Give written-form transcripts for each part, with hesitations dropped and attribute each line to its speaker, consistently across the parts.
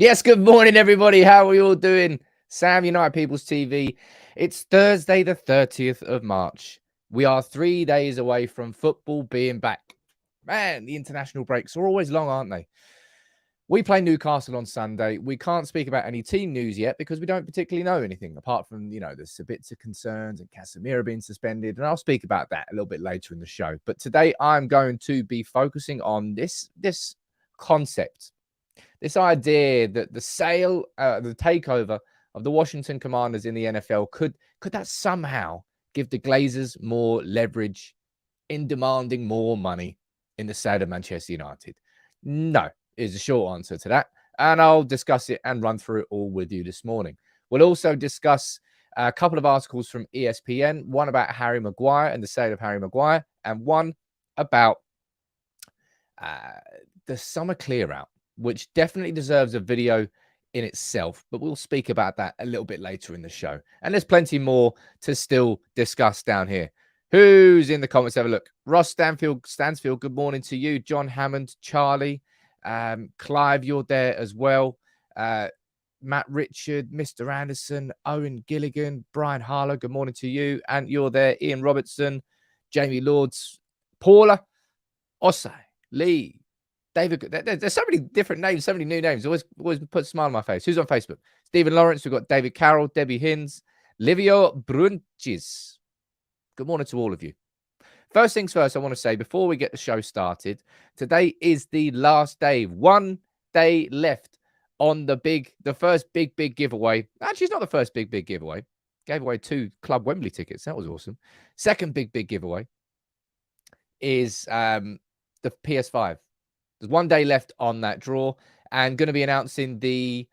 Speaker 1: Yes, good morning, everybody. How are we all doing? Sam, United People's TV. It's Thursday, the 30th of March. We are 3 days away from football being back. Man, the international breaks are always long, aren't they? We play Newcastle on Sunday. We can't speak about any team news yet because we don't particularly know anything apart from, there's a bits of concerns and Casemiro being suspended. And I'll speak about that a little bit later in the show. But today I'm going to be focusing on this concept. This idea that the sale, the takeover of the Washington Commanders in the NFL, could that somehow give the Glazers more leverage in demanding more money in the sale of Manchester United? No, is the short answer to that. And I'll discuss it and run through it all with you this morning. We'll also discuss a couple of articles from ESPN, one about Harry Maguire and the sale of Harry Maguire, and one about the summer clearout, which definitely deserves a video in itself, but we'll speak about that a little bit later in the show. And there's plenty more to still discuss down here. Who's in the comments? Have a look. Ross Stansfield, good morning to you. John Hammond, Charlie, Clive, you're there as well. Matt Richard, Mr. Anderson, Owen Gilligan, Brian Harlow, good morning to you. And you're there. Ian Robertson, Jamie Lords, Paula, Osai, Lee, David. There's so many different names, so many new names. Always put a smile on my face. Who's on Facebook? Stephen Lawrence. We've got David Carroll, Debbie Hins, Livio Brunches. Good morning to all of you. First things first, I want to say before we get the show started, today is the last day. 1 day left on the first big giveaway. Actually, it's not the first big giveaway. Gave away 2 Club Wembley tickets. That was awesome. Second big giveaway is the PS5. There's 1 day left on that draw, and going to be announcing the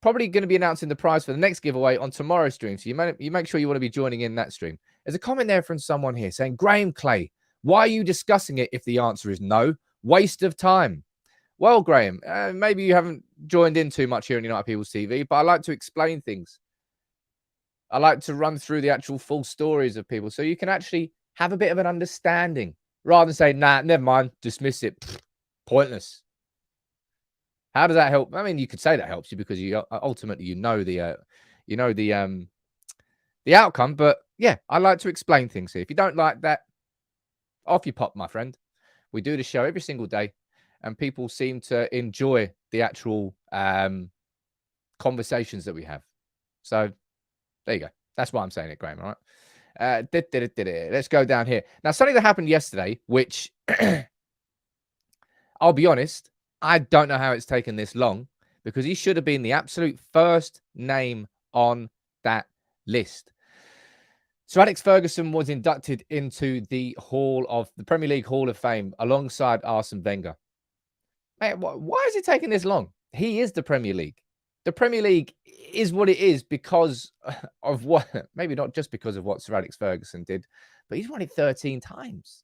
Speaker 1: prize for the next giveaway on tomorrow's stream. So you make sure you want to be joining in that stream. There's a comment there from someone here saying, Graham Clay, why are you discussing it if the answer is no? Waste of time. Well, Graham, maybe you haven't joined in too much here on United People's TV, but I like to explain things. I like to run through the actual full stories of people so you can actually have a bit of an understanding rather than say, nah, never mind, dismiss it. Pointless. How does that help? I mean, you could say that helps you because you ultimately know the outcome. But yeah, I like to explain things here. If you don't like that, off you pop, my friend. We do the show every single day, and people seem to enjoy the actual conversations that we have. So there you go. That's why I'm saying it, Graham. All right. Let's go down here now. Something that happened yesterday, which I'll be honest, I don't know how it's taken this long because he should have been the absolute first name on that list. Sir Alex Ferguson was inducted into the Premier League Hall of Fame alongside Arsene Wenger. Man, why is it taking this long? He is the Premier League. The Premier League is what it is because of what, maybe not just because of what Sir Alex Ferguson did, but he's won it 13 times.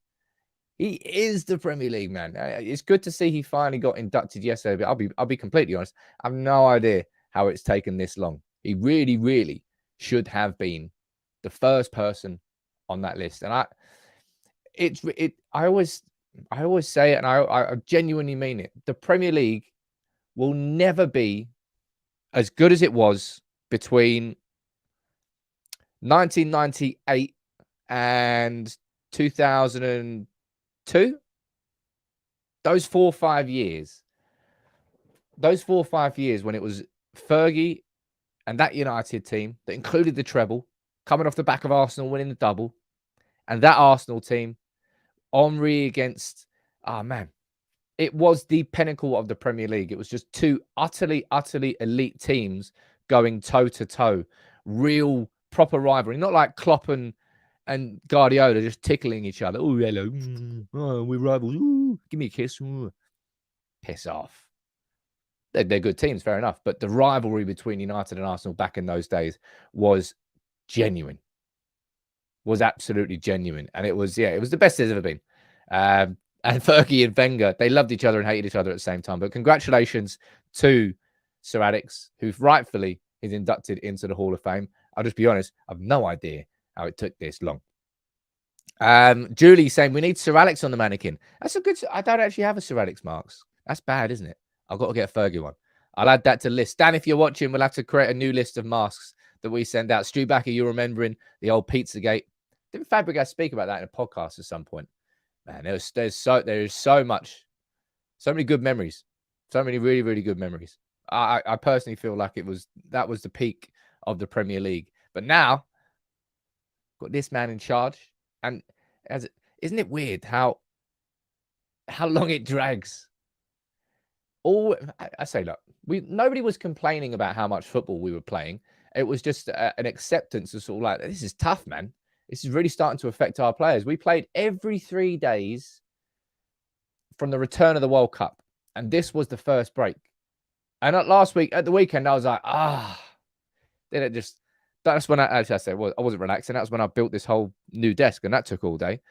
Speaker 1: He is the Premier League, man. It's good to see he finally got inducted yesterday, but I'll be completely honest. I have no idea how it's taken this long. He really, really should have been the first person on that list. And I always say it, and I genuinely mean it. The Premier League will never be as good as it was between 1998 and 2002. Those 4 or 5 years. Those 4 or 5 years when it was Fergie and that United team that included the treble, coming off the back of Arsenal winning the double, and that Arsenal team, Henry against, it was the pinnacle of the Premier League. It was just 2 utterly elite teams going toe-to-toe. Real, proper rivalry. Not like Klopp and Guardiola just tickling each other. Oh, hello. Oh, we're rivals. Ooh, give me a kiss. Ooh. Piss off. They're good teams, fair enough. But the rivalry between United and Arsenal back in those days was genuine. Was absolutely genuine. And it was the best there's ever been. And Fergie and Wenger, they loved each other and hated each other at the same time. But congratulations to Sir Alex, who rightfully is inducted into the Hall of Fame. I'll just be honest, I've no idea how it took this long. Julie saying we need Sir Alex on the mannequin. That's a good. I don't actually have a Sir Alex marks. That's bad, isn't it? I've got to get a Fergie one. I'll add that to list. Dan, if you're watching, we'll have to create a new list of masks that we send out. Stu Backer, you're remembering the old Pizzagate. Didn't Fabregas speak about that in a podcast at some point? Man, there is so much, so many good memories, so many really, really good memories. I personally feel like that was the peak of the Premier League. But now, got this man in charge, and isn't it weird how long it drags? I say, look, nobody was complaining about how much football we were playing. It was just an acceptance of sort of like, this is tough, man. This is really starting to affect our players. We played every 3 days from the return of the World Cup, and this was the first break. And at the weekend, I was like, Then that's when I wasn't relaxing. That was when I built this whole new desk, and that took all day.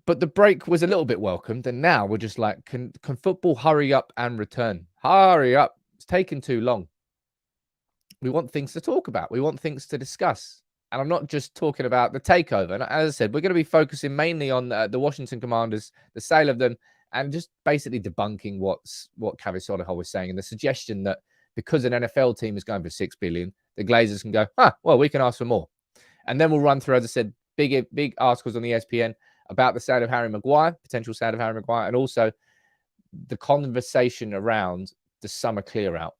Speaker 1: But the break was a little bit welcomed, and now we're just like, can football hurry up and return? Hurry up. It's taking too long. We want things to talk about. We want things to discuss. And I'm not just talking about the takeover. And as I said, we're going to be focusing mainly on the Washington Commanders, the sale of them, and just basically debunking what Kavi Solihull was saying, and the suggestion that because an NFL team is going for $6 billion, the Glazers can go, well, we can ask for more. And then we'll run through, as I said, big articles on the ESPN about the sale of Harry Maguire, potential sale of Harry Maguire, and also the conversation around the summer clear out,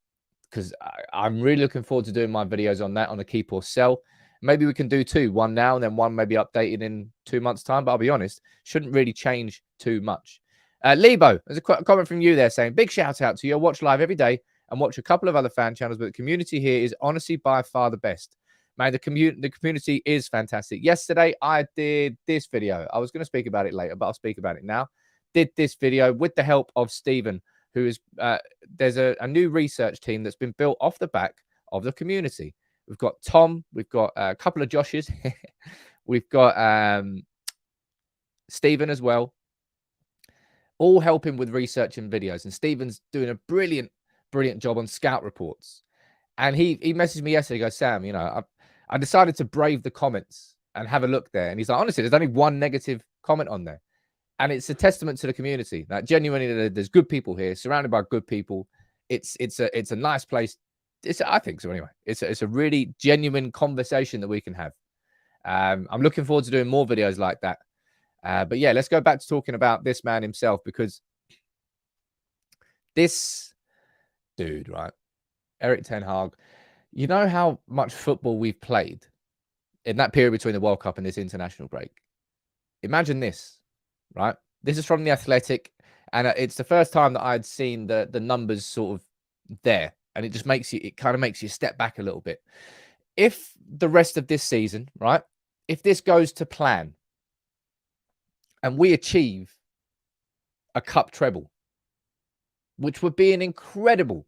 Speaker 1: because I'm really looking forward to doing my videos on that, on a keep or sell. Maybe we can do 2, one now and then one maybe updated in 2 months' time. But I'll be honest, shouldn't really change too much. Lebo, there's a comment from you there saying, big shout out to you. I watch live every day and watch a couple of other fan channels, but the community here is honestly by far the best. Man, the community is fantastic. Yesterday, I did this video. I was going to speak about it later, but I'll speak about it now. Did this video with the help of Stephen, who is, there's a new research team that's been built off the back of the community. We've got Tom. We've got a couple of Joshes. We've got Stephen as well, all helping with research and videos. And Stephen's doing a brilliant job on scout reports. And he messaged me yesterday. He goes, Sam, I decided to brave the comments and have a look there. And he's like, honestly, there's only one negative comment on there. And it's a testament to the community. That genuinely, there's good people here, surrounded by good people. It's a nice place. I think so anyway. It's a really genuine conversation that we can have. I'm looking forward to doing more videos like that. But yeah, let's go back to talking about this man himself, because this dude, right, Erik ten Hag, you know how much football we've played in that period between the World Cup and this international break. Imagine this, right? This is from The Athletic, and it's the first time that I'd seen the numbers sort of there. And it just kind of makes you step back a little bit. If the rest of this season, right, if this goes to plan and we achieve a cup treble, which would be an incredible,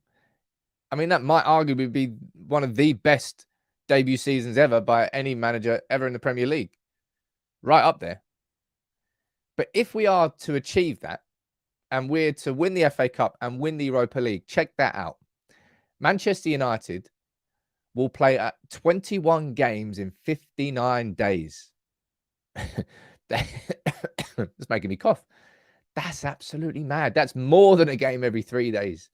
Speaker 1: I mean, that might arguably be one of the best debut seasons ever by any manager ever in the Premier League. Right up there. But if we are to achieve that, and we're to win the FA Cup and win the Europa League, check that out. Manchester United will play at 21 games in 59 days. It's making me cough. That's absolutely mad. That's more than a game every 3 days.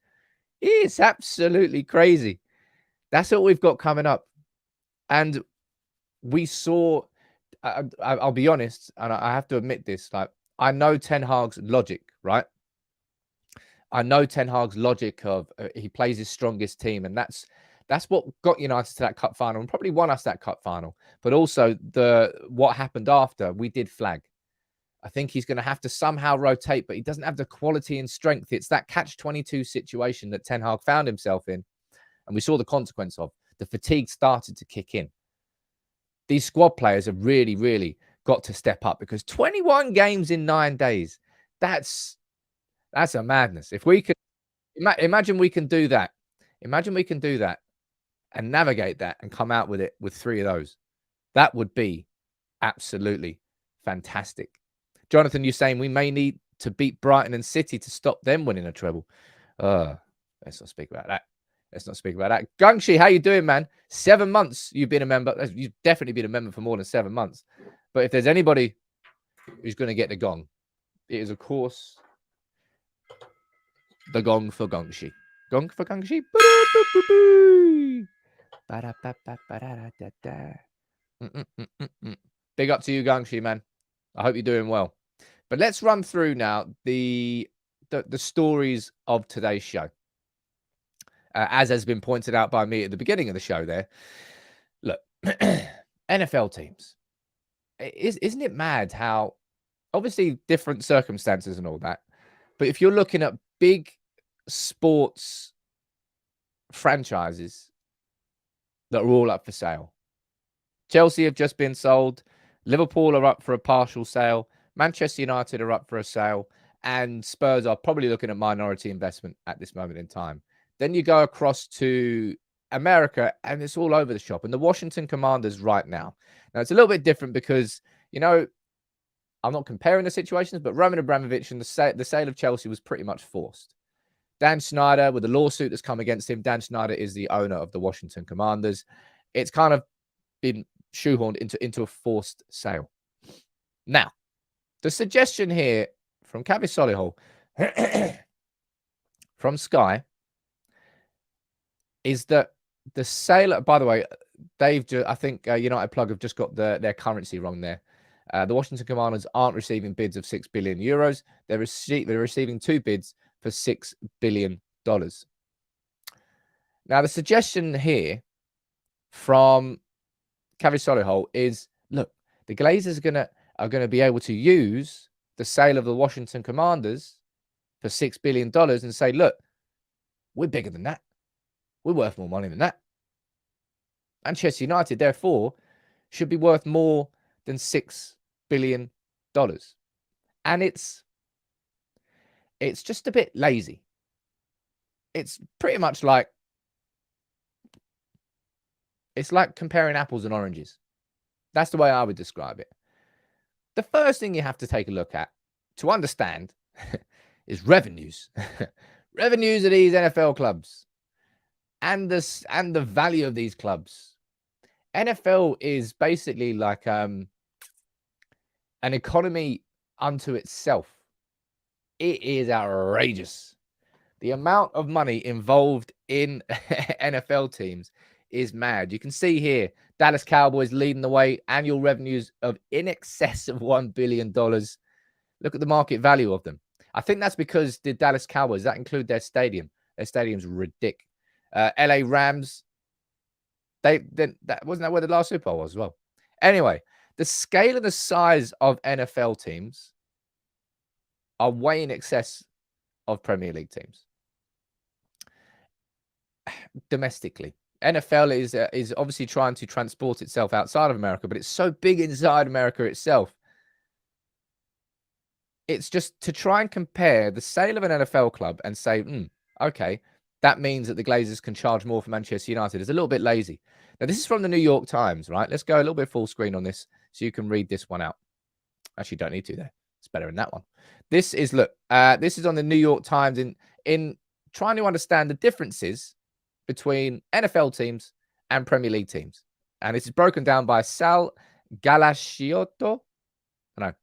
Speaker 1: It's absolutely crazy. That's what we've got coming up. And we saw, I'll be honest, and I have to admit this, like, I know Ten Hag's logic, right? I know Ten Hag's logic of he plays his strongest team, and that's what got United to that cup final and probably won us that cup final. But also what happened after, we did flag. I think he's going to have to somehow rotate, but he doesn't have the quality and strength. It's that catch-22 situation that Ten Hag found himself in, and we saw the consequence of. The fatigue started to kick in. These squad players have really, really got to step up, because 21 games in 9 days, that's a madness. If we could imagine we can do that. Imagine we can do that and navigate that and come out with it with 3 of those. That would be absolutely fantastic. Jonathan, you're saying we may need to beat Brighton and City to stop them winning a treble. Let's not speak about that. Let's not speak about that. Gungshi, how you doing, man? 7 months you've been a member. You've definitely been a member for more than 7 months. But if there's anybody who's going to get the gong, it is, of course, the gong for Gongshi. Gong for Gongshi. Big up to you, Gangshi, man. I hope you're doing well. But let's run through now the stories of today's show. As has been pointed out by me at the beginning of the show there. Look, NFL teams. Isn't it mad how, obviously, different circumstances and all that, but if you're looking at big sports franchises that are all up for sale, Chelsea have just been sold, Liverpool are up for a partial sale, Manchester United are up for a sale, and Spurs are probably looking at minority investment at this moment in time. Then you go across to America, and it's all over the shop. And the Washington Commanders right now. Now, it's a little bit different because, you know, I'm not comparing the situations, but Roman Abramovich and the sale of Chelsea was pretty much forced. Dan Snyder, with the lawsuit that's come against him, Dan Snyder is the owner of the Washington Commanders. It's kind of been shoehorned into a forced sale. Now, the suggestion here from Kavi Solihull from Sky is that the sale, by the way, I think United Plug have just got their currency wrong there. The Washington Commanders aren't receiving bids of 6 billion euros. They're receiving 2 bids for $6 billion. Now, the suggestion here from Kavi Solihull is, look, the Glazers are gonna be able to use the sale of the Washington Commanders for $6 billion and say, look, we're bigger than that. We're worth more money than that. Manchester United, therefore, should be worth more than $6 billion. And it's just a bit lazy. It's pretty much like, it's like comparing apples and oranges. That's the way I would describe it. The first thing you have to take a look at to understand is revenues. Revenues of these NFL clubs and the value of these clubs. NFL is basically like an economy unto itself. It is outrageous. The amount of money involved in NFL teams is mad. You can see here, Dallas Cowboys leading the way, annual revenues of in excess of $1 billion. Look at the market value of them. I think that's because the Dallas Cowboys, that include their stadium. Their stadium's ridiculous. LA Rams, that wasn't that where the last Super Bowl was as well. Anyway, the scale and the size of NFL teams are way in excess of Premier League teams. Domestically, NFL is obviously trying to transport itself outside of America, but it's so big inside America itself. It's just to try and compare the sale of an NFL club and say, okay, that means that the Glazers can charge more for Manchester United. It's a little bit lazy. Now, this is from the New York Times, right? Let's go a little bit full screen on this so you can read this one out. Actually, don't need to there. It's better in that one. This is, look, this is on the New York Times in trying to understand the differences between NFL teams and Premier League teams. And this is broken down by Sal Galasciotto. I know.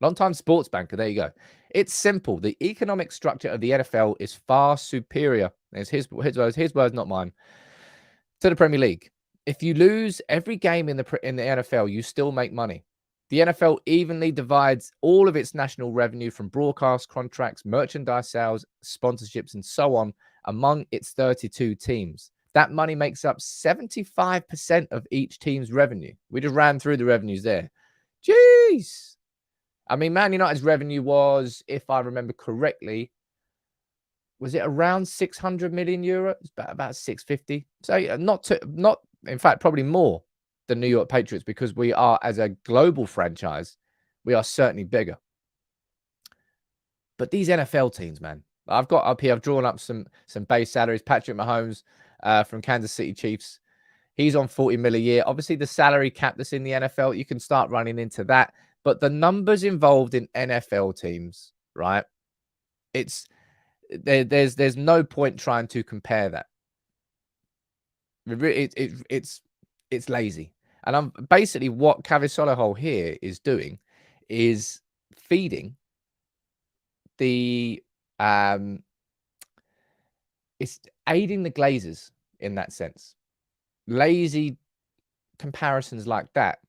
Speaker 1: Long-time sports banker. There you go. It's simple. The economic structure of the NFL is far superior. It's his words, not mine. To the Premier League. If you lose every game in the NFL, you still make money. The NFL evenly divides all of its national revenue from broadcast contracts, merchandise sales, sponsorships, and so on among its 32 teams. That money makes up 75% of each team's revenue. We just ran through the revenues there. Jeez. I mean, Man United's revenue was, if I remember correctly, was it around 600 million euros? About 650. So in fact, probably more than New York Patriots, because we are, as a global franchise, we are certainly bigger. But these NFL teams, man, I've got up here, I've drawn up some base salaries. Patrick Mahomes from Kansas City Chiefs, he's on 40 mil a year. Obviously, the salary cap that's in the NFL, you can start running into that. But the numbers involved in NFL teams, right? There's no point trying to compare that. It's lazy. And I'm basically, what Kavi Solihull here is doing is feeding the it's aiding the Glazers in that sense. Lazy comparisons like that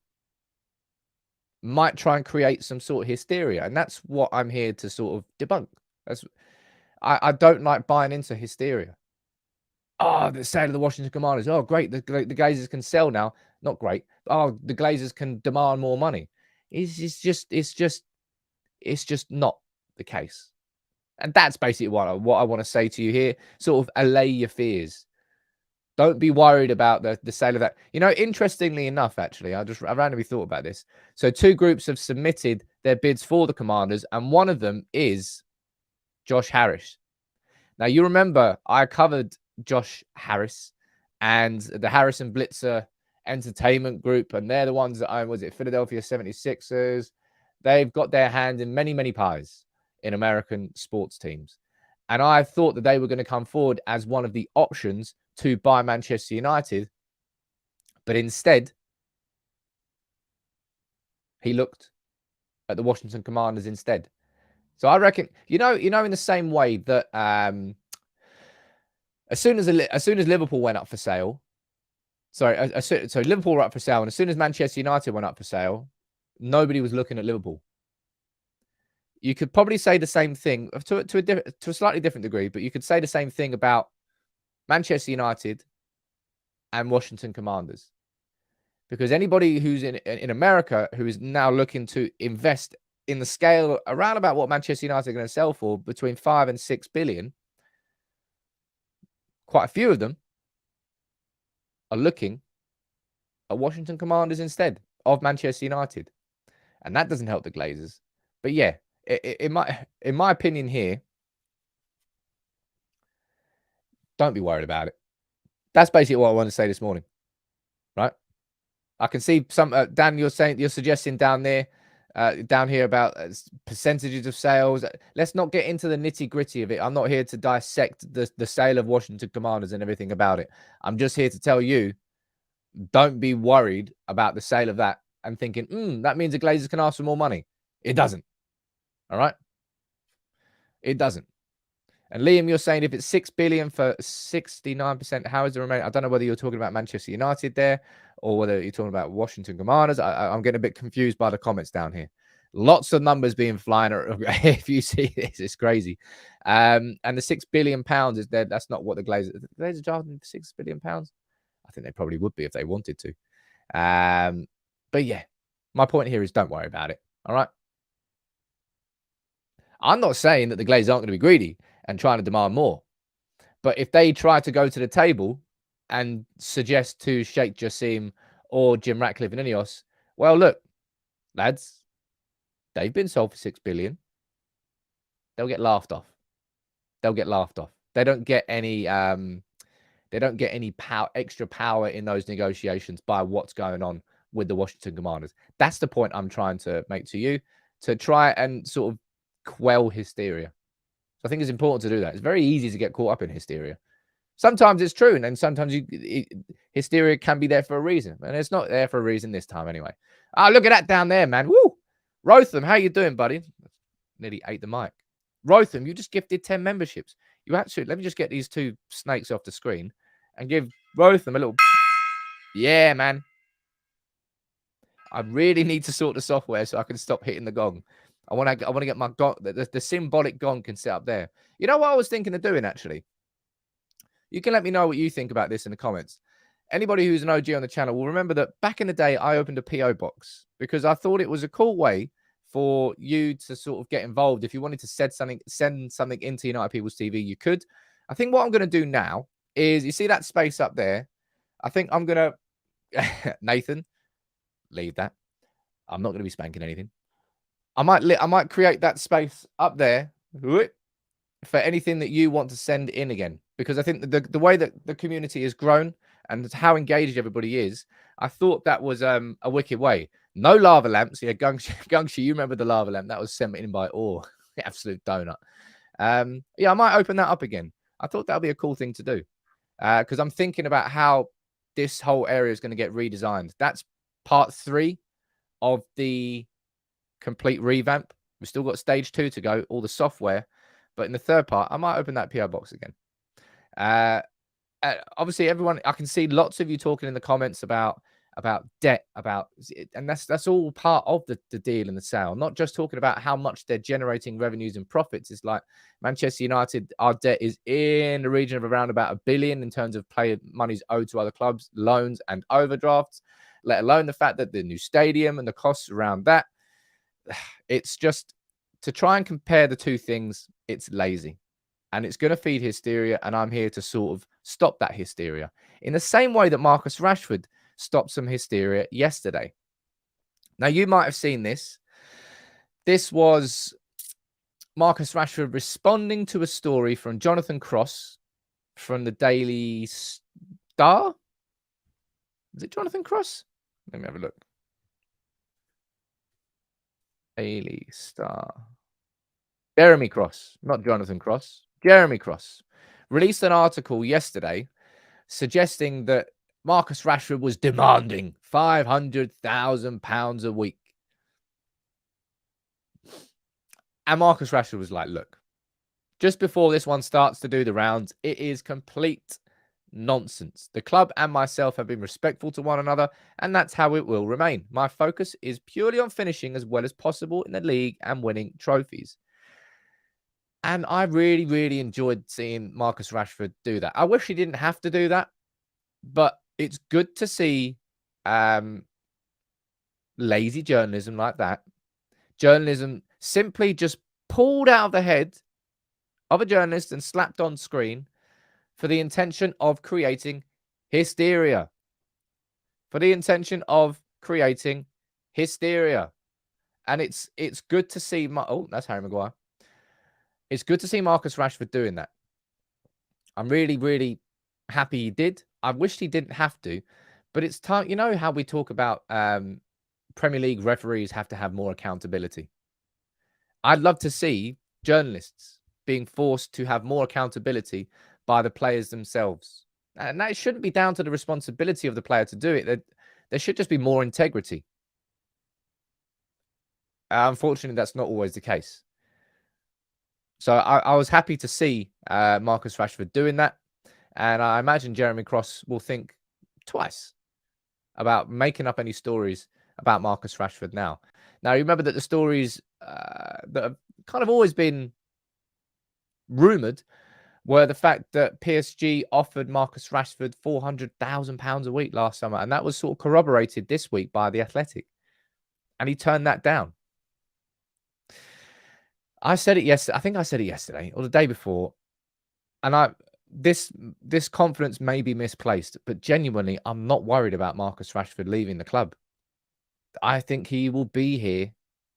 Speaker 1: might try and create some sort of hysteria, and that's what I'm here to sort of debunk. I don't like buying into hysteria. Oh, the sale of the Washington Commanders. Oh, great. The Glazers can sell now. Not great. Oh, the Glazers can demand more money. It's just not the case. And that's basically what I want to say to you here. Sort of allay your fears. Don't be worried about the sale of that. You know, interestingly enough, actually, I randomly thought about this. So 2 groups have submitted their bids for the Commanders, and one of them is Josh Harris. Now, you remember I covered Josh Harris and the Harrison Blitzer Entertainment Group, and they're the ones that own, was it Philadelphia 76ers? They've got their hand in many, many pies in American sports teams. And I thought that they were going to come forward as one of the options to buy Manchester United. But instead, he looked at the Washington Commanders instead. So I reckon, in the same way that as soon as Liverpool went up for sale, so Liverpool were up for sale, and as soon as Manchester United went up for sale, nobody was looking at Liverpool. You could probably say the same thing to a slightly different degree, but you could say the same thing about Manchester United and Washington Commanders, because anybody who's in America who is now looking to invest in the scale around about what Manchester United are going to sell for, between 5 and 6 billion, quite a few of them are looking at Washington Commanders instead of Manchester United, and that doesn't help the Glazers. But yeah, in my opinion here, don't be worried about it. That's basically what I want to say this morning, right? I can see some Dan. You're suggesting down here about percentages of sales. Let's not get into the nitty gritty of it. I'm not here to dissect the sale of Washington Commanders and everything about it. I'm just here to tell you, don't be worried about the sale of that and thinking, that means the Glazers can ask for more money. It doesn't. All right? It doesn't. And Liam, you're saying if it's 6 billion for 69%, how is the remaining? I don't know whether you're talking about Manchester United there or whether you're talking about Washington Commanders. I'm getting a bit confused by the comments down here. Lots of numbers being flying. If you see this, it's crazy. And the £6 billion is there. That's not what the Glazers charging for £6 billion. I think they probably would be if they wanted to. But yeah, my point here is don't worry about it. All right. I'm not saying that the Glazers aren't going to be greedy and trying to demand more. But if they try to go to the table and suggest to Sheikh Jassim or Jim Ratcliffe and Ineos, well, look, lads, they've been sold for 6 billion. They'll get laughed off. They don't get any extra power in those negotiations by what's going on with the Washington Commanders. That's the point I'm trying to make to you, to try and sort of quell hysteria. So I think it's important to do that. It's very easy to get caught up in hysteria. Sometimes it's true, and then sometimes hysteria can be there for a reason, and it's not there for a reason this time anyway. Ah, look at that down there, man. Woo! Rotham, how you doing, buddy? Nearly ate the mic. Rotham, you just gifted 10 memberships. You actually, let me just get these 2 snakes off the screen and give Rotham a little. Yeah, man. I really need to sort the software so I can stop hitting the gong. I want to get my gong. The symbolic gong can sit up there. You know what I was thinking of doing, actually? You can let me know what you think about this in the comments. Anybody who's an OG on the channel will remember that back in the day, I opened a PO box because I thought it was a cool way for you to sort of get involved. If you wanted to send something into United People's TV, you could. I think what I'm going to do now is, you see that space up there? I think I'm going to, Nathan, leave that. I'm not going to be spanking anything. I might create that space up there for anything that you want to send in again, because I think the way that the community has grown and how engaged everybody is, I thought that was a wicked way. No lava lamps. Yeah, Gungshi, you remember the lava lamp that was sent in by absolute donut. Yeah, I might open that up again. I thought that would be a cool thing to do, because I'm thinking about how this whole area is going to get redesigned. That's part 3 of the complete revamp. We've still got stage 2 to go, all the software. But in the third part, I might open that PO box again. Uh, Obviously, everyone, I can see lots of you talking in the comments about debt, and that's all part of the deal and the sale. Not just talking about how much they're generating revenues and profits. It's like Manchester United, our debt is in the region of around about 1 billion in terms of player monies owed to other clubs, loans and overdrafts. Let alone the fact that the new stadium and the costs around that. It's just to try and compare the two things. It's lazy. And it's going to feed hysteria, and I'm here to sort of stop that hysteria in the same way that Marcus Rashford stopped some hysteria yesterday. Now, you might have seen this. This was Marcus Rashford responding to a story from Jonathan Cross from the Daily Star. Is it Jonathan Cross? Let me have a look. Daily Star. Jeremy Cross, not Jonathan Cross. Jeremy Cross released an article yesterday suggesting that Marcus Rashford was demanding £500,000 a week. And Marcus Rashford was like, look, just before this one starts to do the rounds, it is complete nonsense. The club and myself have been respectful to one another, and that's how it will remain. My focus is purely on finishing as well as possible in the league and winning trophies. And I really, really enjoyed seeing Marcus Rashford do that. I wish he didn't have to do that, but it's good to see lazy journalism like that. Journalism simply just pulled out of the head of a journalist and slapped on screen for the intention of creating hysteria. For the intention of creating hysteria. And it's good to see... Oh, that's Harry Maguire. It's good to see Marcus Rashford doing that. I'm really, really happy he did. I wish he didn't have to, but it's time. You know how we talk about Premier League referees have to have more accountability. I'd love to see journalists being forced to have more accountability by the players themselves. And that shouldn't be down to the responsibility of the player to do it. There should just be more integrity. Unfortunately, that's not always the case. So I was happy to see Marcus Rashford doing that. And I imagine Jeremy Cross will think twice about making up any stories about Marcus Rashford now. Now, remember that the stories that have kind of always been rumoured were the fact that PSG offered Marcus Rashford £400,000 a week last summer. And that was sort of corroborated this week by The Athletic. And he turned that down. I said it yesterday. I think I said it yesterday or the day before. And this confidence may be misplaced, but genuinely, I'm not worried about Marcus Rashford leaving the club. I think he will be here.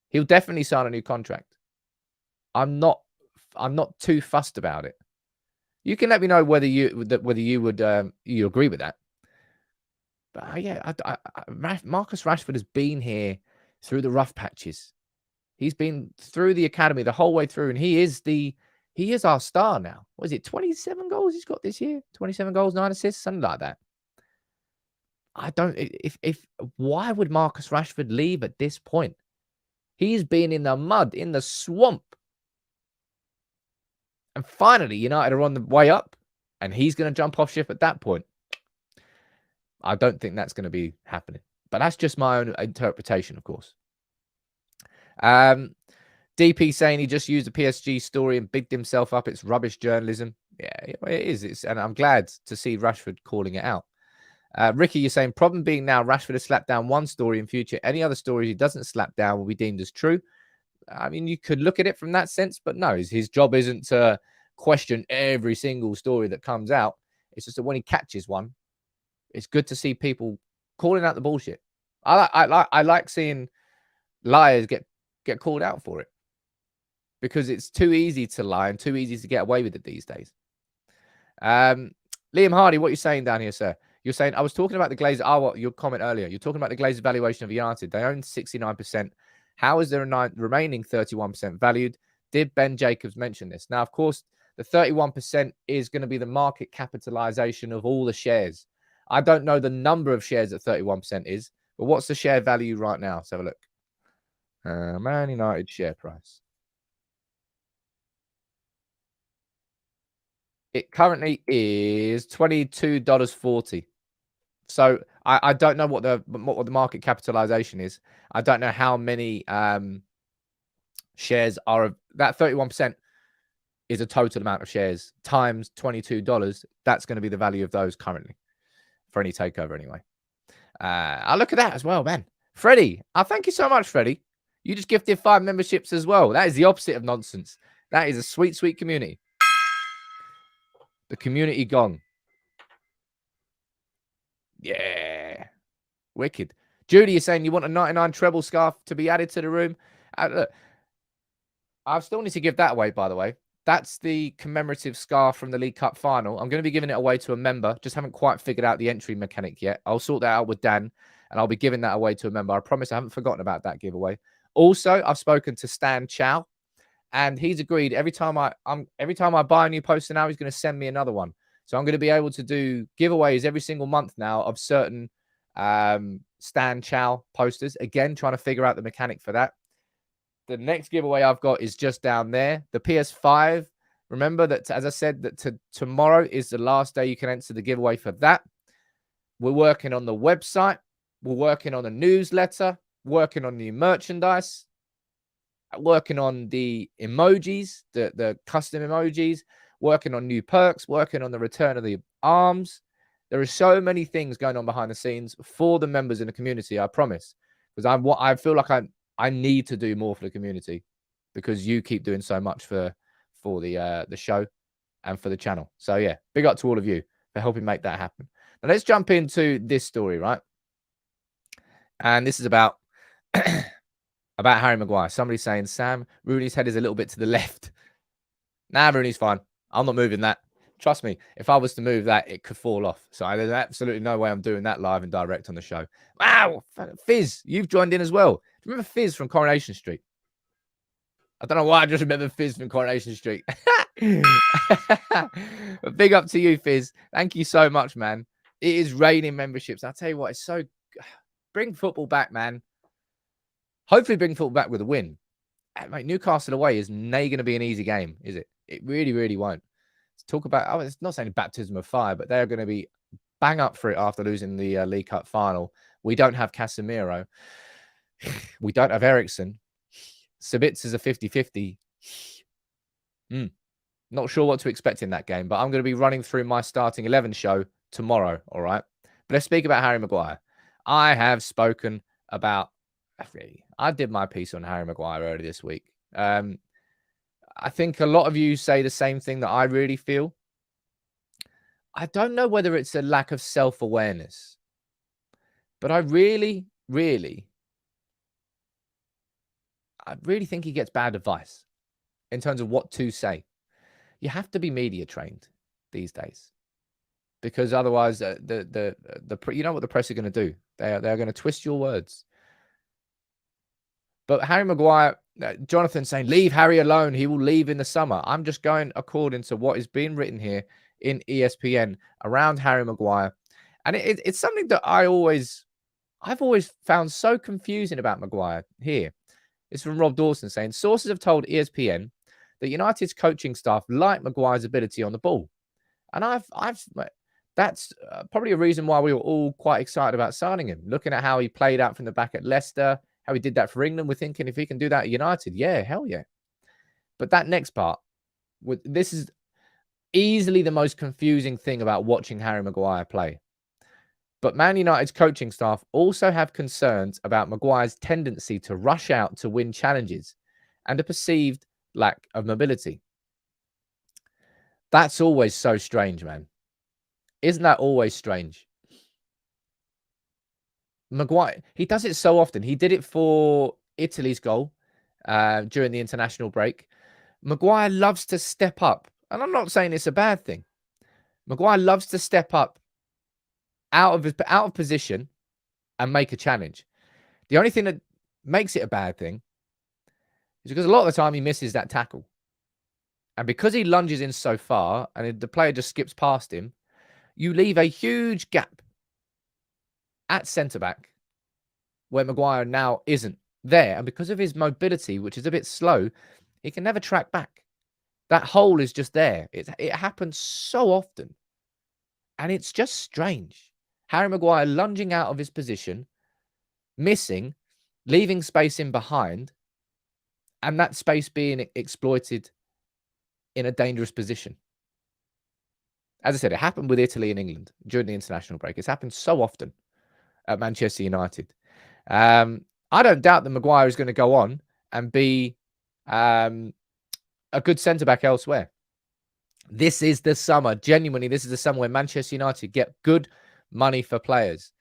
Speaker 1: He'll definitely sign a new contract. I'm not too fussed about it. You can let me know whether you would you agree with that. But yeah, Marcus Rashford has been here through the rough patches. He's been through the academy the whole way through, and he is our star now. What is it? 27 goals he's got this year? 27 goals, 9 assists, something like that. Why would Marcus Rashford leave at this point? He's been in the mud, in the swamp. And finally, United are on the way up, and he's going to jump off ship at that point. I don't think that's going to be happening. But that's just my own interpretation, of course. DP saying he just used a PSG story and bigged himself up. It's rubbish journalism. Yeah, it is. And I'm glad to see Rashford calling it out. Ricky, you're saying problem being now Rashford has slapped down one story in future. Any other stories he doesn't slap down will be deemed as true. I mean, you could look at it from that sense, but no, his job isn't to question every single story that comes out. It's just that when he catches one, it's good to see people calling out the bullshit. I like seeing liars get called out for it because it's too easy to lie and too easy to get away with it these days. Liam Hardy, what are you saying down here, sir? You're saying, I was talking about the Glazers. Your comment earlier. You're talking about the Glazers valuation of United. They own 69%. How is there a remaining 31% valued? Did Ben Jacobs mention this? Now, of course, the 31% is going to be the market capitalization of all the shares. I don't know the number of shares that 31% is, but what's the share value right now? Let's have a look. Man United share price. It currently is $22.40. So I don't know what the market capitalization is. I don't know how many shares are of that. 31% is a total amount of shares times $22. That's going to be the value of those currently for any takeover anyway. I'll look at that as well, man. Freddie, thank you so much, Freddie. You just gifted 5 memberships as well. That is the opposite of nonsense. That is a sweet, sweet community. The community gong. Yeah. Wicked. Judy is saying you want a 99 treble scarf to be added to the room. Look, I still need to give that away, by the way. That's the commemorative scarf from the League Cup final. I'm going to be giving it away to a member. Just haven't quite figured out the entry mechanic yet. I'll sort that out with Dan, and I'll be giving that away to a member. I promise I haven't forgotten about that giveaway. Also, I've spoken to Stan Chow, and he's agreed every time I buy a new poster now, he's going to send me another one. So I'm going to be able to do giveaways every single month now of certain Stan Chow posters. Again, trying to figure out the mechanic for that. The next giveaway I've got is just down there. The PS5. Remember that, as I said, that tomorrow is the last day you can enter the giveaway for that. We're working on the website. We're working on a newsletter. Working on new merchandise. Working on the emojis, the custom emojis. Working on new perks. Working on the return of the arms. There are so many things going on behind the scenes for the members in the community, I promise. Because I feel like I need to do more for the community because you keep doing so much for the show and for the channel. So yeah, big up to all of you for helping make that happen. Now let's jump into this story, right? And this is about Harry Maguire. Somebody saying, Sam, Rooney's head is a little bit to the left. Nah, Rooney's fine. I'm not moving that. Trust me, if I was to move that, it could fall off. So there's absolutely no way I'm doing that live and direct on the show. Wow, Fizz, you've joined in as well. Do you remember Fizz from Coronation Street? I don't know why I just remember Fizz from Coronation Street. But big up to you, Fizz. Thank you so much, man. It is raining memberships. I'll tell you what, it's so... Bring football back, man. Hopefully bring football back with a win. Mate, Newcastle away is going to be an easy game, is it? It really, really won't. Let's talk about... it's not saying baptism of fire, but they're going to be bang up for it after losing the League Cup final. We don't have Casemiro. We don't have Eriksen. Sabitz is a 50-50. Not sure what to expect in that game, but I'm going to be running through my starting 11 show tomorrow, all right? But let's speak about Harry Maguire. I have spoken about... I did my piece on Harry Maguire earlier this week. I think a lot of you say the same thing that I really feel. I don't know whether it's a lack of self-awareness, but I really think he gets bad advice in terms of what to say. You have to be media trained these days because otherwise you know what the press are going to do. They're going to twist your words. But Harry Maguire, Jonathan saying, leave Harry alone. He will leave in the summer. I'm just going according to what is being written here in ESPN around Harry Maguire. And it's something that I've always found so confusing about Maguire here. It's from Rob Dawson saying, sources have told ESPN that United's coaching staff like Maguire's ability on the ball. And that's probably a reason why we were all quite excited about signing him. Looking at how he played out from the back at Leicester, how he did that for England, we're thinking if he can do that at United, yeah, hell yeah. But that next part, this is easily the most confusing thing about watching Harry Maguire play. But Man United's coaching staff also have concerns about Maguire's tendency to rush out to win challenges and a perceived lack of mobility. That's always so strange, man. Isn't that always strange? Maguire, he does it so often. He did it for Italy's goal during the international break. Maguire loves to step up. And I'm not saying it's a bad thing. Maguire loves to step up out of position and make a challenge. The only thing that makes it a bad thing is because a lot of the time he misses that tackle. And because he lunges in so far and the player just skips past him, you leave a huge gap at centre-back where Maguire now isn't there. And because of his mobility, which is a bit slow, he can never track back. That hole is just there. It happens so often. And it's just strange. Harry Maguire lunging out of his position, missing, leaving space in behind, and that space being exploited in a dangerous position. As I said, it happened with Italy and England during the international break. It's happened so often at Manchester United. I don't doubt that Maguire is going to go on and be a good centre-back elsewhere. This is the summer. Genuinely, this is the summer where Manchester United get good money for players.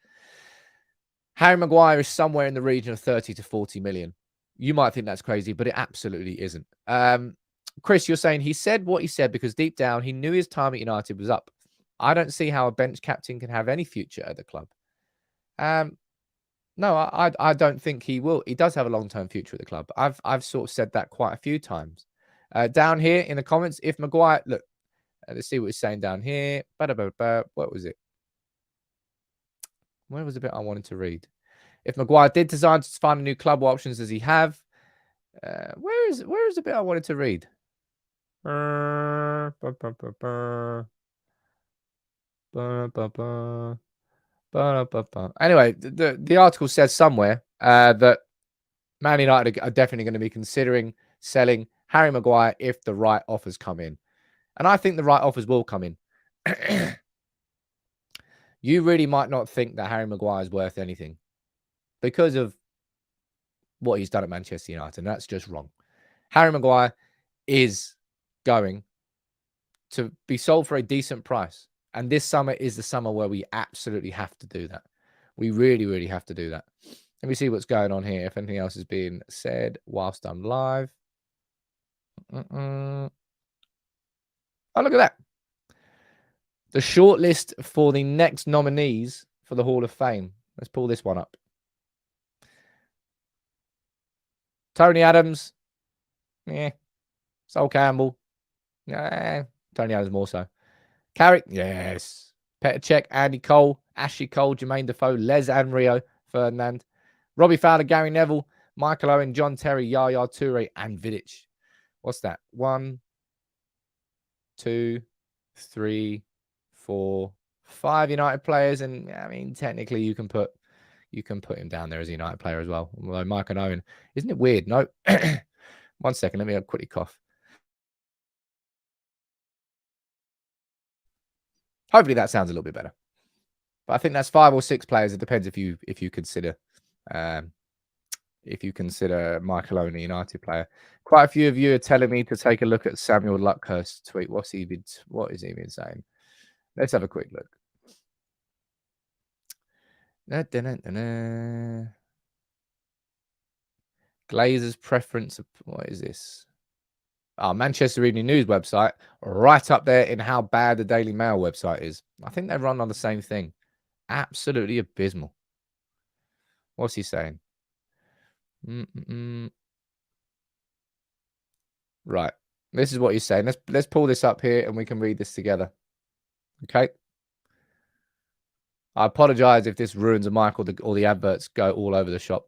Speaker 1: Harry Maguire is somewhere in the region of 30 to 40 million. You might think that's crazy, but it absolutely isn't. Chris, you're saying he said what he said because deep down he knew his time at United was up. I don't see how a bench captain can have any future at the club. No, I don't think he will. He does have a long-term future at the club. I've sort of said that quite a few times. Down here in the comments, if Maguire, look, let's see what he's saying down here. What was it? Where was the bit I wanted to read? If Maguire did decide to find a new club, what options does he have? Where is the bit I wanted to read? Anyway, the article says somewhere that Man United are definitely going to be considering selling Harry Maguire if the right offers come in. And I think the right offers will come in. You really might not think that Harry Maguire is worth anything because of what he's done at Manchester United. And that's just wrong. Harry Maguire is going to be sold for a decent price. And this summer is the summer where we absolutely have to do that. We really, really have to do that. Let me see what's going on here. If anything else is being said whilst I'm live. Oh, look at that. The shortlist for the next nominees for the Hall of Fame. Let's pull this one up. Tony Adams. Yeah. Sol Campbell. Yeah. Tony Adams more so. Carrick. Yes. Petr Cech, Andy Cole, Ashley Cole, Jermaine Defoe, Les and Rio Ferdinand. Robbie Fowler, Gary Neville, Michael Owen, John Terry, Yaya Toure, and Vidic. What's that? 1, 2, 3, 4, 5 United players, and I mean technically you can put him down there as a United player as well. Although Michael Owen, isn't it weird? No, 1 second, let me quickly cough. Hopefully that sounds a little bit better. But I think that's 5 or 6 players. It depends if you consider Michael Owen a United player. Quite a few of you are telling me to take a look at Samuel Luckhurst's tweet. What is he been saying? Let's have a quick look. Glazers preference. What is this? Oh, Manchester Evening News website, right up there in how bad the Daily Mail website is. I think they run on the same thing. Absolutely abysmal. What's he saying? Right. This is what he's saying. Let's pull this up here and we can read this together. Okay. I apologize if this ruins a mic or the adverts go all over the shop.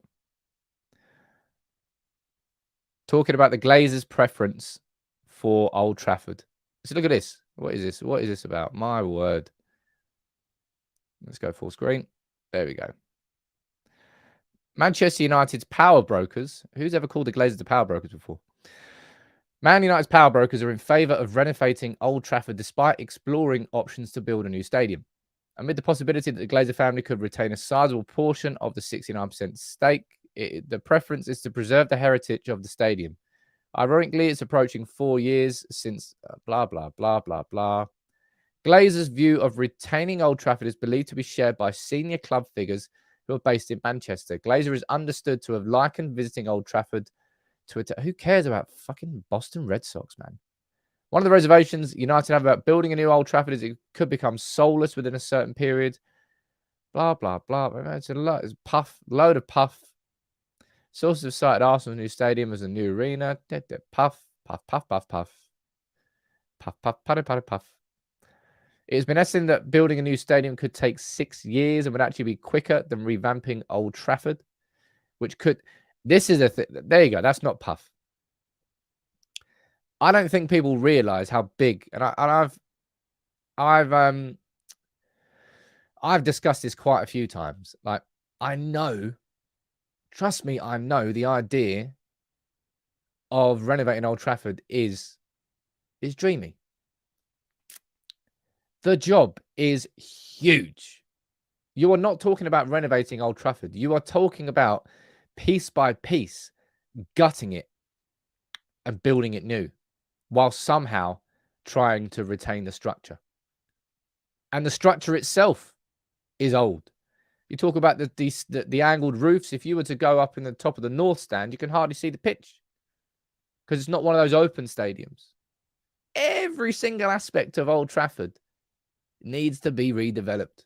Speaker 1: Talking about the Glazers' preference for Old Trafford. So look at this. What is this? What is this about? My word. Let's go full screen. There we go. Manchester United's power brokers. Who's ever called the Glazers the power brokers before? Man United's power brokers are in favour of renovating Old Trafford despite exploring options to build a new stadium. Amid the possibility that the Glazer family could retain a sizable portion of the 69% stake, the preference is to preserve the heritage of the stadium. Ironically, it's approaching 4 years since blah, blah, blah, blah, blah. Glazer's view of retaining Old Trafford is believed to be shared by senior club figures who are based in Manchester. Glazer is understood to have likened visiting Old Trafford to it. Who cares about fucking Boston Red Sox, man? One of the reservations United have about building a new Old Trafford is it could become soulless within a certain period. Blah, blah, blah. It's a lot. It's load of puff. Sources have cited Arsenal's new stadium as a new arena. Puff, puff, puff, puff, puff. Puff, puff, puff, puff, puff. It has been estimated that building a new stadium could take 6 years and would actually be quicker than revamping Old Trafford, which could... This is a thing. There you go. That's not puff. I don't think people realize how big, and I've discussed this quite a few times. Like, I know, trust me, I know the idea of renovating Old Trafford is dreamy. The job is huge. You are not talking about renovating Old Trafford. You are talking about piece by piece, gutting it and building it new, while somehow trying to retain the structure. And the structure itself is old. You talk about the angled roofs. If you were to go up in the top of the north stand, you can hardly see the pitch because it's not one of those open stadiums. Every single aspect of Old Trafford needs to be redeveloped.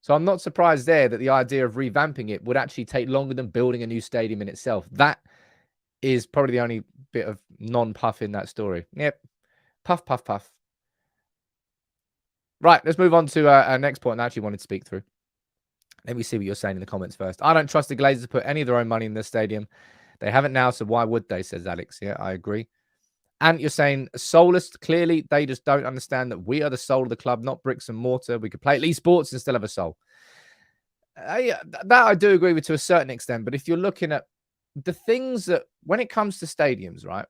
Speaker 1: So I'm not surprised there that the idea of revamping it would actually take longer than building a new stadium in itself. That is probably the only bit of non-puff in that story. Yep. Puff, puff, puff. Right, let's move on to our next point I actually wanted to speak through. Let me see what you're saying in the comments first. I don't trust the Glazers to put any of their own money in this stadium. They haven't now, so why would they, says Alex. Yeah, I agree. And you're saying soulless. Clearly, they just don't understand that we are the soul of the club, not bricks and mortar. We could play at least sports and still have a soul. That I do agree with to a certain extent. But if you're looking at the things that, when it comes to stadiums, right,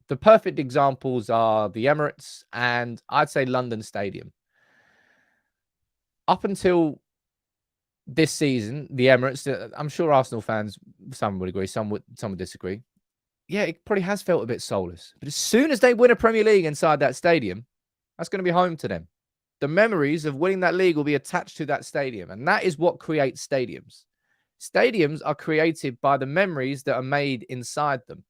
Speaker 1: the perfect examples are the Emirates and I'd say London Stadium. Up until this season, the Emirates, I'm sure Arsenal fans, some would agree, some would disagree. Yeah, it probably has felt a bit soulless. But as soon as they win a Premier League inside that stadium, that's going to be home to them. The memories of winning that league will be attached to that stadium. And that is what creates stadiums. Stadiums are created by the memories that are made inside them.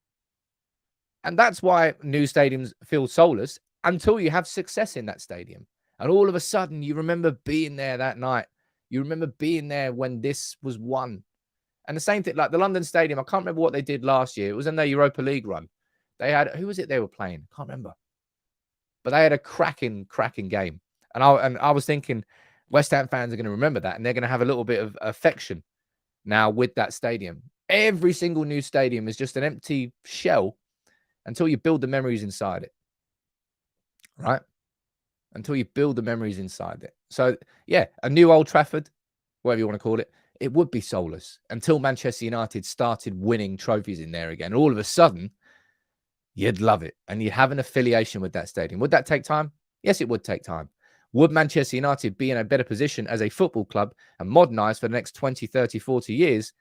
Speaker 1: And that's why new stadiums feel soulless until you have success in that stadium. And all of a sudden, you remember being there that night. You remember being there when this was won. And the same thing, like the London Stadium, I can't remember what they did last year. It was in their Europa League run. They had, who was it they were playing? I can't remember. But they had a cracking game. And I was thinking West Ham fans are going to remember that. And they're going to have a little bit of affection now with that stadium. Every single new stadium is just an empty shell until you build the memories inside it. Right? Until you build the memories inside it. So, yeah, a new Old Trafford, whatever you want to call it, it would be soulless until Manchester United started winning trophies in there again. All of a sudden, you'd love it. And you have an affiliation with that stadium. Would that take time? Yes, it would take time. Would Manchester United be in a better position as a football club and modernize for the next 20, 30, 40 years?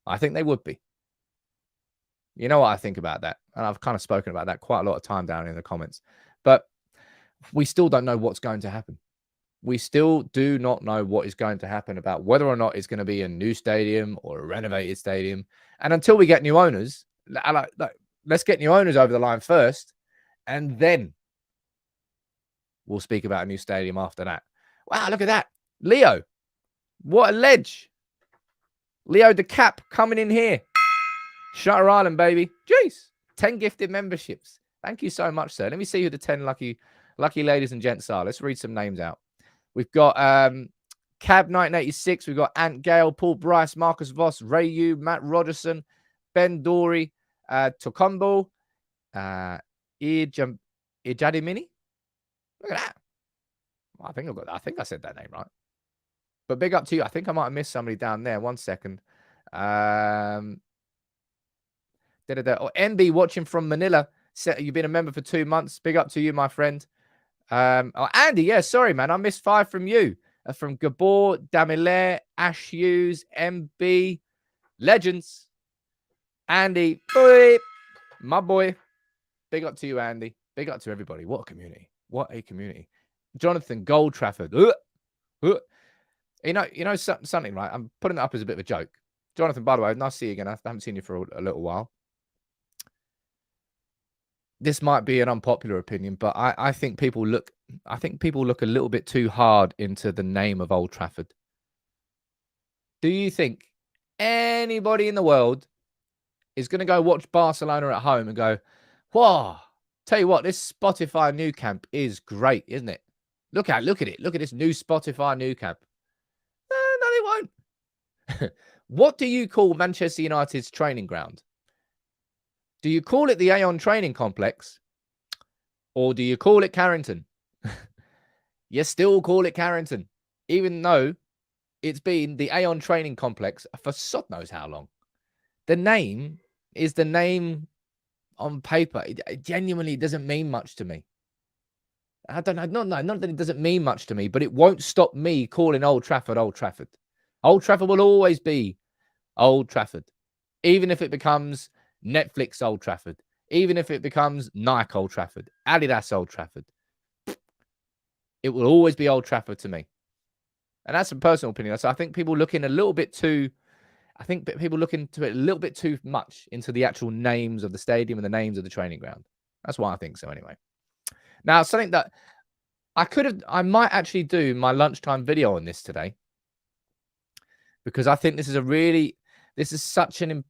Speaker 1: I think they would be. You know what I think about that? And I've kind of spoken about that quite a lot of time down in the comments. But we still don't know what's going to happen. We still do not know what is going to happen about whether or not it's going to be a new stadium or a renovated stadium. And until we get new owners, let's get new owners over the line first, and then we'll speak about a new stadium after that. Wow, look at that. Leo, what a ledge. Leo the Cap coming in here. Shutter Island, baby. Jeez, 10 gifted memberships. Thank you so much, sir. Let me see who the 10 lucky ladies and gents are. Let's read some names out. We've got Cab 1986. We've got Ant Gale, Paul Bryce, Marcus Voss, Ray Yu, Matt Rogerson, Ben Dory, Tokombo, Ijadimini. Look at that. I think I said that name right. But big up to you. I think I might have missed somebody down there. 1 second. Oh, NB watching from Manila. You've been a member for 2 months. Big up to you, my friend. Oh, Andy, yeah, sorry, man. I missed 5 from you. From Gabor, Damile, Ash Hughes, MB, Legends. Andy, boy, my boy. Big up to you, Andy. Big up to everybody. What a community. What a community. Jonathan, Gold Trafford. You know something, right? I'm putting it up as a bit of a joke. Jonathan, by the way, nice to see you again. I haven't seen you for a little while. This might be an unpopular opinion, but I think people look a little bit too hard into the name of Old Trafford. Do you think anybody in the world is going to go watch Barcelona at home and go, "Wow, tell you what, this Spotify Nou Camp is great, isn't it? Look at it. Look at this new Spotify Nou Camp." No, they won't. What do you call Manchester United's training ground? Do you call it the Aon Training Complex or do you call it Carrington? You still call it Carrington, even though it's been the Aon Training Complex for sod knows how long. The name is the name on paper. It genuinely doesn't mean much to me. I don't know. Not that it doesn't mean much to me, but it won't stop me calling Old Trafford Old Trafford. Old Trafford will always be Old Trafford, even if it becomes Netflix Old Trafford, even if it becomes Nike Old Trafford, Adidas Old Trafford. It will always be Old Trafford to me. And that's a personal opinion. So I think people looking a little bit too, I think people look into it a little bit too much into the actual names of the stadium and the names of the training ground. That's why I think so anyway. Now, something that I might actually do my lunchtime video on this today, because I think this is such an,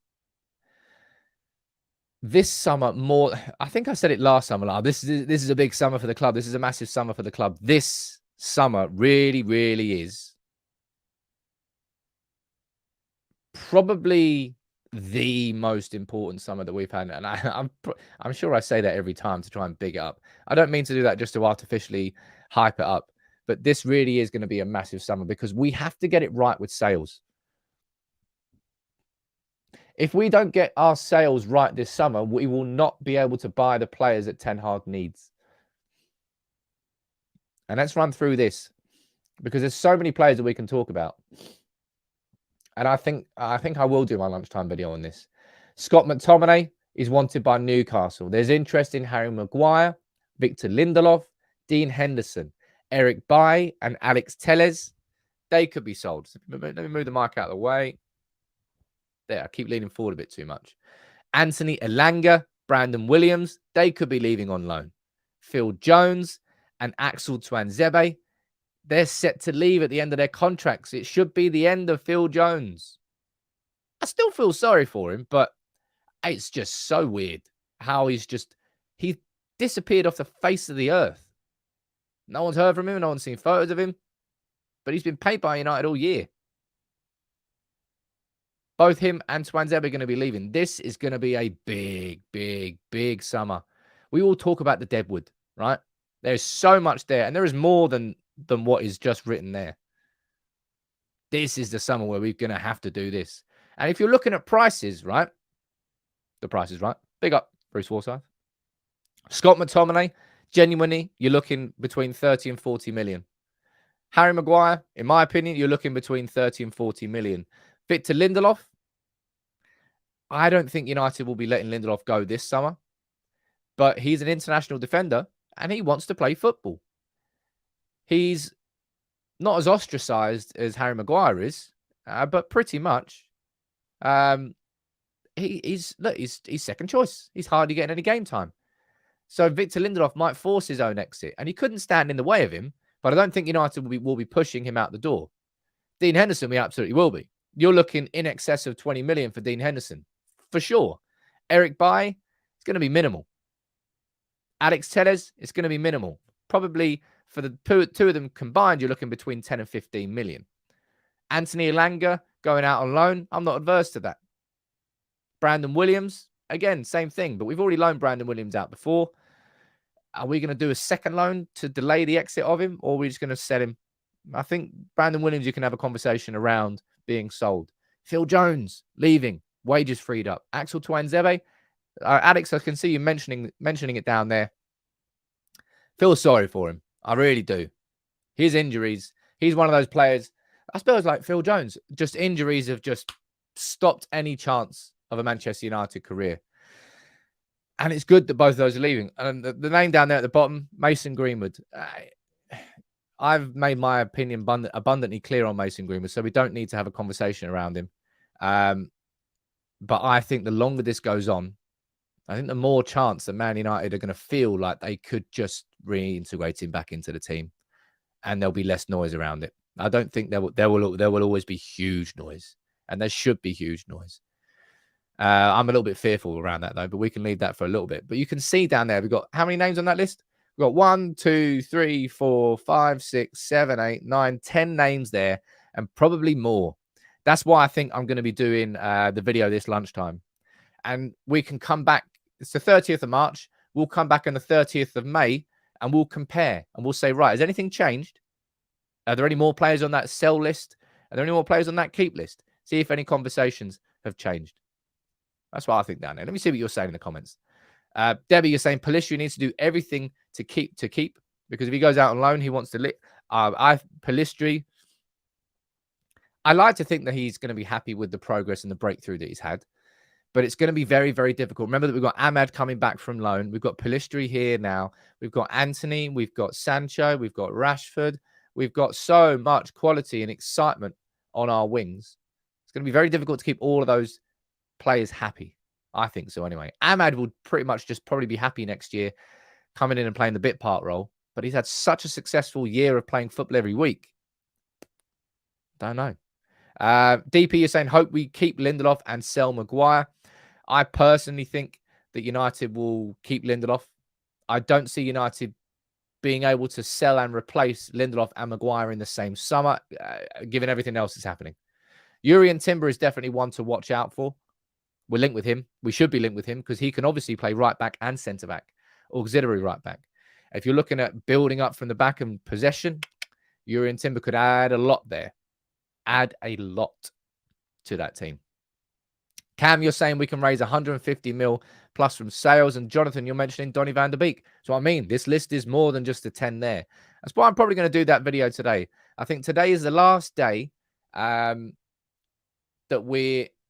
Speaker 1: this summer more, I think I said it last summer, like, this is a big summer for the club. This is a massive summer for the club. This summer really, really is probably the most important summer that we've had. And I'm sure I say that every time to try and big it up. I don't mean to do that just to artificially hype it up, but this really is going to be a massive summer because we have to get it right with sales. If we don't get our sales right this summer, we will not be able to buy the players that Ten Hag needs. And let's run through this because there's so many players that we can talk about. And I think I will do my lunchtime video on this. Scott McTominay is wanted by Newcastle. There's interest in Harry Maguire, Victor Lindelof, Dean Henderson, Erik Bailly, and Alex Telles. They could be sold. So let me move the mic out of the way. There, I keep leaning forward a bit too much. Anthony Elanga, Brandon Williams, they could be leaving on loan. Phil Jones and Axel Tuanzebe, they're set to leave at the end of their contracts. It should be the end of Phil Jones. I still feel sorry for him, but it's just so weird how he disappeared off the face of the earth. No one's heard from him. No one's seen photos of him, but he's been paid by United all year. Both him and Tuanzebe are going to be leaving. This is going to be a big, big, big summer. We all talk about the deadwood, right? There's so much there, and there is more than what is just written there. This is the summer where we're going to have to do this. And if you're looking at prices, right? The price is right. Big up, Bruce Forsyth. Scott McTominay, genuinely, you're looking between 30 and 40 million. Harry Maguire, in my opinion, you're looking between 30 and 40 million. Victor Lindelof, I don't think United will be letting Lindelof go this summer, but he's an international defender and he wants to play football. He's not as ostracized as Harry Maguire is, but pretty much. He's second choice. He's hardly getting any game time. So Victor Lindelof might force his own exit, and he couldn't stand in the way of him, but I don't think United will be pushing him out the door. Dean Henderson, we absolutely will be. You're looking in excess of 20 million for Dean Henderson, for sure. Erik Bailly, it's going to be minimal. Alex Telles, it's going to be minimal. Probably for the two of them combined, you're looking between 10 and 15 million. Anthony Elanga going out on loan, I'm not adverse to that. Brandon Williams, again, same thing, but we've already loaned Brandon Williams out before. Are we going to do a second loan to delay the exit of him, or are we just going to sell him? I think Brandon Williams, you can have a conversation around being sold. Phil Jones leaving, wages freed up. Axel Tuanzebe, Alex, I can see you mentioning it down there. Feel sorry for him. I really do. His injuries, he's one of those players, I suppose like Phil Jones, just injuries have just stopped any chance of a Manchester United career. And it's good that both of those are leaving. And the name down there at the bottom, Mason Greenwood. I've made my opinion abundantly clear on Mason Greenwood, so we don't need to have a conversation around him. But I think the longer this goes on, I think the more chance that Man United are going to feel like they could just reintegrate him back into the team, and there'll be less noise around it. I don't think there will always be huge noise, and there should be huge noise. I'm a little bit fearful around that though, but we can leave that for a little bit. But you can see down there, we've got how many names on that list? We've got 1, 2, 3, 4, 5, 6, 7, 8, 9, 10 names there, and probably more. That's why I think I'm going to be doing the video this lunchtime. And we can come back It's the 30th of March. We'll come back on the 30th of May and we'll compare and we'll say, right, has anything changed? Are there any more players on that sell list? Are there any more players on that keep list? See if any conversations have changed. That's what I think down there. Let me see what you're saying in the comments. Debbie, you're saying Pellistri needs to do everything to keep because if he goes out on loan, he wants to Pellistri, I like to think that he's going to be happy with the progress and the breakthrough that he's had, but it's going to be very, very difficult. Remember that we've got Ahmad coming back from loan. We've got Pellistri here now. We've got Anthony. We've got Sancho. We've got Rashford. We've got so much quality and excitement on our wings. It's going to be very difficult to keep all of those players happy. I think so anyway. Ahmad will pretty much just probably be happy next year coming in and playing the bit part role, but he's had such a successful year of playing football every week. Don't know. DP, you're saying, hope we keep Lindelof and sell Maguire. I personally think that United will keep Lindelof. I don't see United being able to sell and replace Lindelof and Maguire in the same summer, given everything else that's happening. Yuri and Timber is definitely one to watch out for. We're linked with him. We should be linked with him because he can obviously play right back and centre back, auxiliary right back. If you're looking at building up from the back and possession, Yuri and Timber could add a lot there. Add a lot to that team. Cam, you're saying we can raise 150 mil plus from sales. And Jonathan, you're mentioning Donny van der Beek. So I mean, this list is more than just the 10 there. That's why I'm probably going to do that video today. I think today is the last day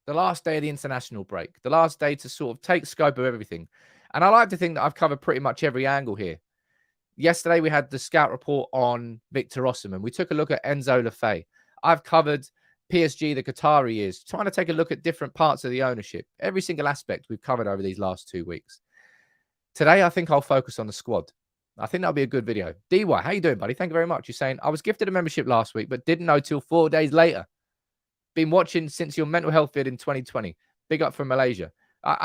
Speaker 1: the last day of the international break, the last day to sort of take scope of everything. And I like to think that I've covered pretty much every angle here. Yesterday, we had the scout report on Victor Osimhen. We took a look at Enzo Lefebvre. I've covered PSG, the Qatari years, trying to take a look at different parts of the ownership. Every single aspect we've covered over these last 2 weeks. Today, I think I'll focus on the squad. I think that'll be a good video. DY, how you doing, buddy? Thank you very much. You're saying, I was gifted a membership last week, but didn't know till 4 days later. Been watching since your mental health vid in 2020. Big up from Malaysia.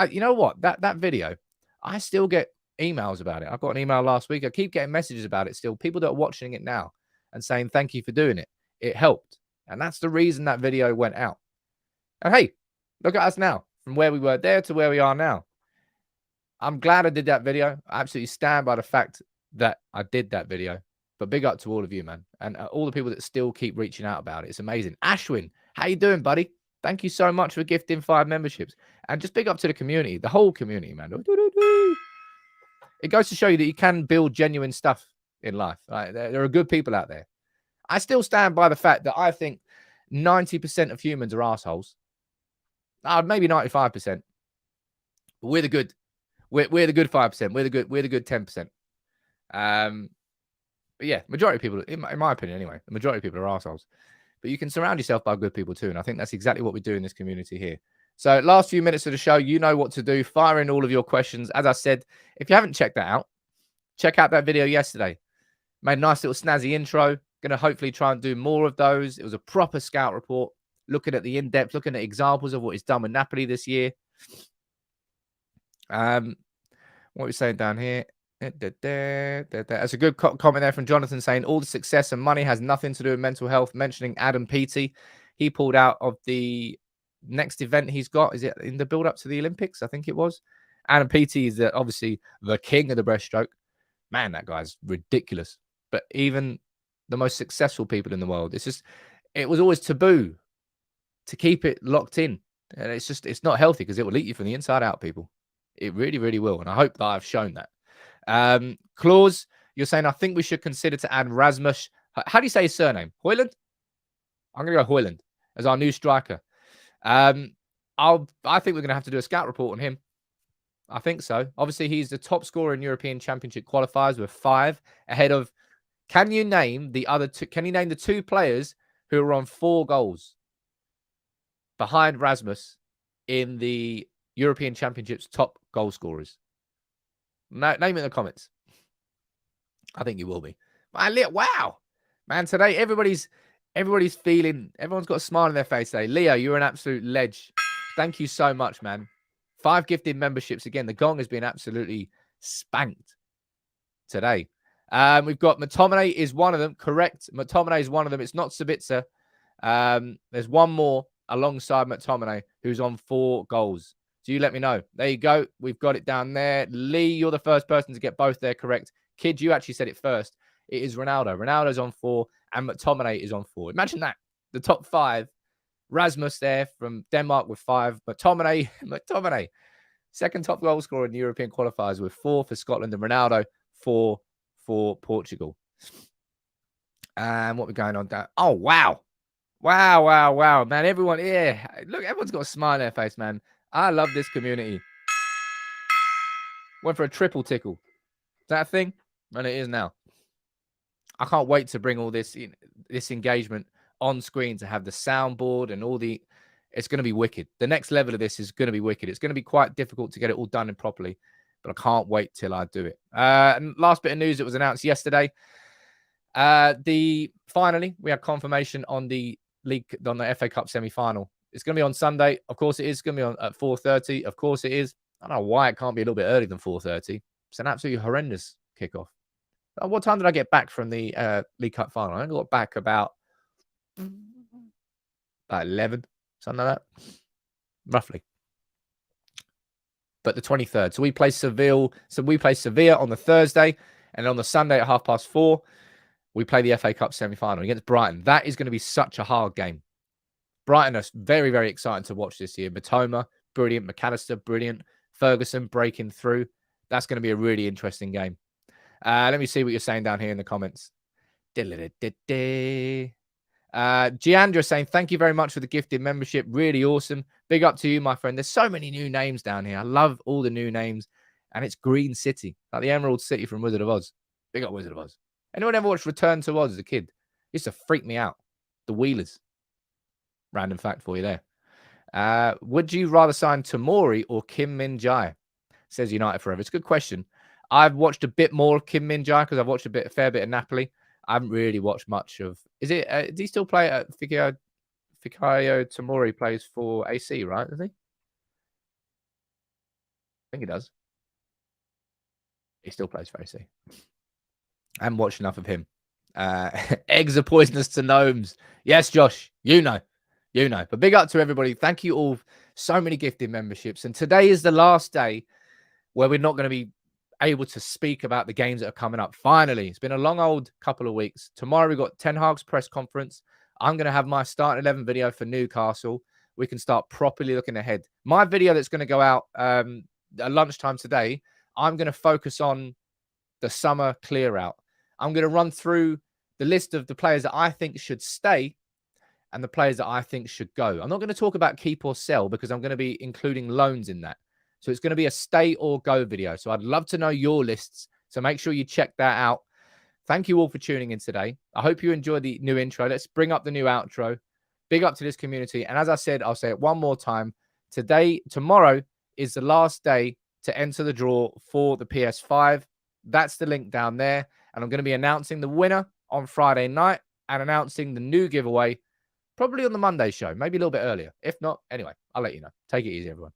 Speaker 1: You know what? That video, I still get emails about it. I got an email last week. I keep getting messages about it still. People that are watching it now and saying, thank you for doing it. It helped. And that's the reason that video went out. And hey, look at us now. From where we were there to where we are now. I'm glad I did that video. I absolutely stand by the fact that I did that video. But big up to all of you, man. And all the people that still keep reaching out about it. It's amazing. Ashwin, how you doing, buddy? Thank you so much for gifting 5 memberships. And just big up to the community, the whole community, man. It goes to show you that you can build genuine stuff in life. Right? There are good people out there. I still stand by the fact that I think 90% of humans are assholes. Maybe 95%. But we're the good. We're the good 5%. We're the good 10%. But yeah, majority of people, in my opinion anyway, the majority of people are assholes. But you can surround yourself by good people too. And I think that's exactly what we do in this community here. So last few minutes of the show, you know what to do. Fire in all of your questions. As I said, if you haven't checked that out, check out that video yesterday. Made a nice little snazzy intro. Going to hopefully try and do more of those. It was a proper scout report, looking at the in-depth, looking at examples of what he's done with Napoli this year. What are we saying down here? That's a good comment there from Jonathan saying all the success and money has nothing to do with mental health, mentioning Adam Peaty. He pulled out of the next event he's got. Is it in the build-up to the Olympics? I think it was. Adam Peaty is obviously the king of the breaststroke. Man, that guy's ridiculous. But even the most successful people in the world, it was always taboo to keep it locked in. And it's not healthy because it will eat you from the inside out, people. It really, really will. And I hope that I've shown that. Claus, you're saying, I think we should consider to add Rasmus. How do you say his surname? Højlund? I'm going to go Højlund as our new striker. I think we're going to have to do a scout report on him. I think so. Obviously, he's the top scorer in European Championship qualifiers with 5 ahead of. Can you name the other two? Can you name the 2 players who are on 4 goals behind Rasmus in the European Championship's top goal scorers? Name it in the comments. I think you will be. Wow, man! Today everybody's feeling. Everyone's got a smile on their face today. Leo, you're an absolute ledge. Thank you so much, man. 5 gifted memberships again. The gong has been absolutely spanked today. We've got McTominay is one of them. Correct. McTominay is one of them. It's not Sabitzer. There's one more alongside McTominay who's on 4 goals. So Do you let me know? There you go. We've got it down there. Lee, you're the first person to get both there correct. Kid, you actually said it first. It is Ronaldo. Ronaldo's on 4 and McTominay is on 4. Imagine that. The top 5. Rasmus there from Denmark with 5. McTominay. Second top goal scorer in the European qualifiers with 4 for Scotland, and Ronaldo 4 for Portugal. And what we're going on down. Oh, wow. Wow. Man, everyone here. Look, everyone's got a smile on their face, man. I love this community. Went for a triple tickle. Is that a thing? And it is now. I can't wait to bring all this engagement on screen, to have the soundboard and all the... It's going to be wicked. The next level of this is going to be wicked. It's going to be quite difficult to get it all done and properly, but I can't wait till I do it. And last bit of news that was announced yesterday. Finally, we had confirmation on the FA Cup semi-final. It's going to be on Sunday. Of course it is. It's going to be on at 4:30. Of course it is. I don't know why it can't be a little bit earlier than 4:30. It's an absolutely horrendous kickoff. What time did I get back from the League Cup final? I only got back about 11. Something like that, roughly. But the 23rd. So we play Seville. So we play Sevilla on the Thursday, and on the Sunday at 4:30, we play the FA Cup semi-final against Brighton. That is going to be such a hard game. Brighton are very, very exciting to watch this year. Matoma, brilliant. McAllister, brilliant. Ferguson breaking through. That's going to be a really interesting game. Let me see what you're saying down here in the comments. Giandra saying, thank you very much for the gifted membership. Really awesome. Big up to you, my friend. There's so many new names down here. I love all the new names. And it's Green City, like the Emerald City from Wizard of Oz. Big up Wizard of Oz. Anyone ever watched Return to Oz as a kid? It used to freak me out. The Wheelers. Random fact for you there. Would you rather sign Tomori or Kim Min-jae? Says United Forever. It's a good question. I've watched a bit more of Kim Min-jae because I've watched a fair bit of Napoli. I haven't really watched much of... Is it... does he still play at Fikayo Tomori plays for AC, right? Does he? I think he does. He still plays for AC. I haven't watched enough of him. Eggs are poisonous to gnomes. Yes, Josh. You know. But big up to everybody. Thank you all. So many gifted memberships. And today is the last day where we're not going to be able to speak about the games that are coming up. Finally, it's been a long old couple of weeks. Tomorrow we've got Ten Hag's press conference. I'm going to have my starting 11 video for Newcastle. We can start properly looking ahead. My video that's going to go out at lunchtime today, I'm going to focus on the summer clear out. I'm going to run through the list of the players that I think should stay and the players that I think should go. I'm not going to talk about keep or sell because I'm going to be including loans in that. So it's going to be a stay or go video. So I'd love to know your lists. So make sure you check that out. Thank you all for tuning in today. I hope you enjoyed the new intro. Let's bring up the new outro. Big up to this community. And as I said, I'll say it one more time. Tomorrow is the last day to enter the draw for the PS5. That's the link down there. And I'm going to be announcing the winner on Friday night and announcing the new giveaway probably on the Monday show, maybe a little bit earlier. If not, anyway, I'll let you know. Take it easy, everyone.